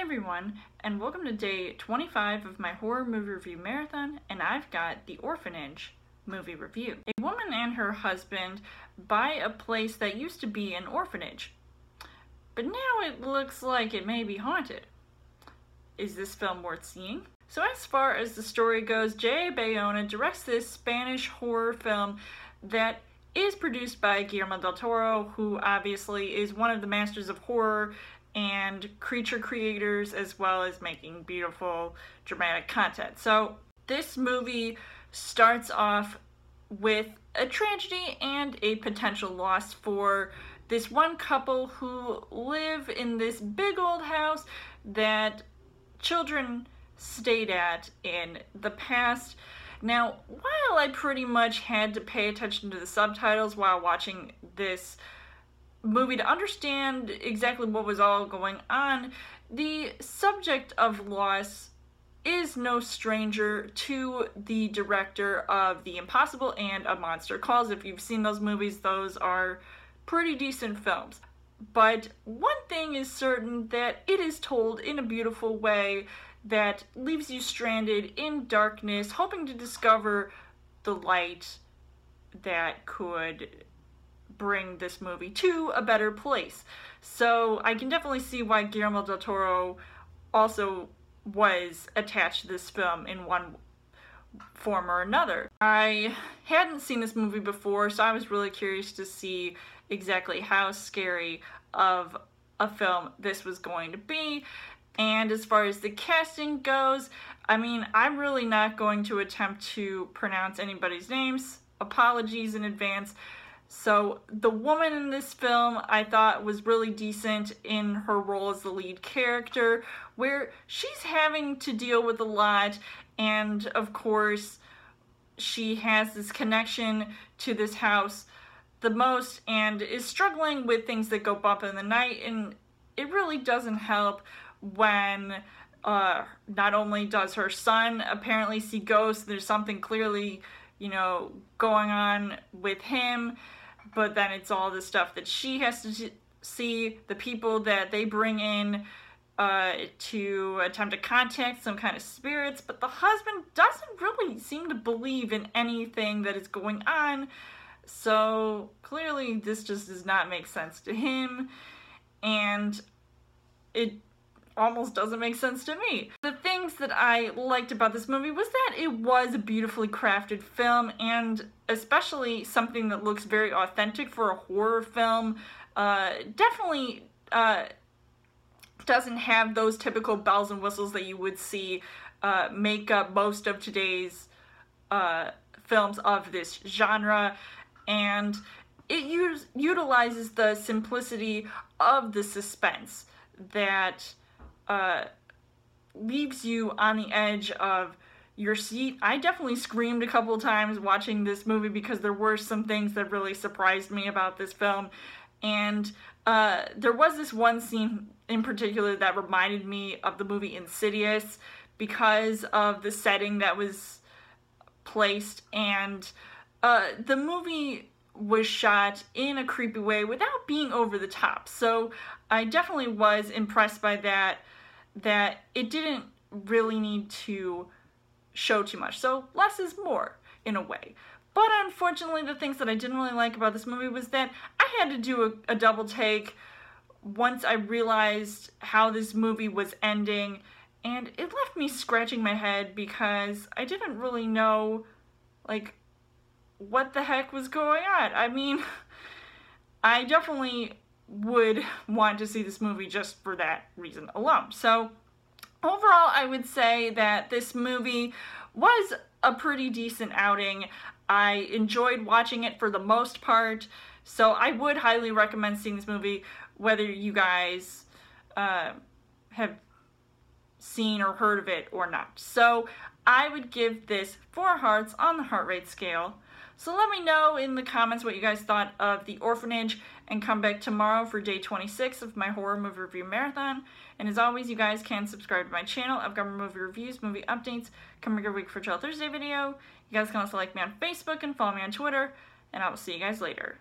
everyone, and welcome to day 25 of my horror movie review marathon, and I've got The Orphanage movie review. A woman and her husband buy a place that used to be an orphanage, but now it looks like it may be haunted. Is this film worth seeing? So as far as the story goes, J.A. Bayona directs this Spanish horror film that is produced by Guillermo del Toro, who obviously is one of the masters of horror and creature creators, as well as making beautiful dramatic content. So this movie starts off with a tragedy and a potential loss for this one couple who live in this big old house that children stayed at in the past. Now, while I pretty much had to pay attention to the subtitles while watching this movie to understand exactly what was all going on, the subject of loss is no stranger to the director of The Impossible and A Monster Calls. If you've seen those movies, those are pretty decent films. But one thing is certain, that it is told in a beautiful way that leaves you stranded in darkness, hoping to discover the light that could bring this movie to a better place. So I can definitely see why Guillermo del Toro also was attached to this film in one form or another. I hadn't seen this movie before, so I was really curious to see exactly how scary of a film this was going to be. And as far as the casting goes, I mean, I'm really not going to attempt to pronounce anybody's names. Apologies in advance. So the woman in this film I thought was really decent in her role as the lead character, where she's having to deal with a lot, and of course she has this connection to this house the most and is struggling with things that go bump in the night, and it really doesn't help when not only does her son apparently see ghosts, there's something clearly, going on with him, but then it's all the stuff that she has to see, the people that they bring in to attempt to contact some kind of spirits, but the husband doesn't really seem to believe in anything that is going on, so clearly this just does not make sense to him, and it almost doesn't make sense to me. The things that I liked about this movie was that it was a beautifully crafted film, and especially something that looks very authentic for a horror film. Definitely doesn't have those typical bells and whistles that you would see make up most of today's films of this genre, and it utilizes the simplicity of the suspense that leaves you on the edge of your seat. I definitely screamed a couple times watching this movie because there were some things that really surprised me about this film, and there was this one scene in particular that reminded me of the movie Insidious because of the setting that was placed, and the movie was shot in a creepy way without being over the top. So I definitely was impressed by that it didn't really need to show too much. So less is more, in a way. But unfortunately, the things that I didn't really like about this movie was that I had to do a double take once I realized how this movie was ending, and it left me scratching my head because I didn't really know, what the heck was going on. I mean, I definitely would want to see this movie just for that reason alone. So overall, I would say that this movie was a pretty decent outing. I enjoyed watching it for the most part, so I would highly recommend seeing this movie, whether you guys have seen or heard of it or not. So I would give this 4 hearts on the heart rate scale. So let me know in the comments what you guys thought of The Orphanage, and come back tomorrow for day 26 of my horror movie review marathon. And as always, you guys can subscribe to my channel. I've got movie reviews, movie updates coming every week for Trail Thursday video. You guys can also like me on Facebook and follow me on Twitter, and I will see you guys later.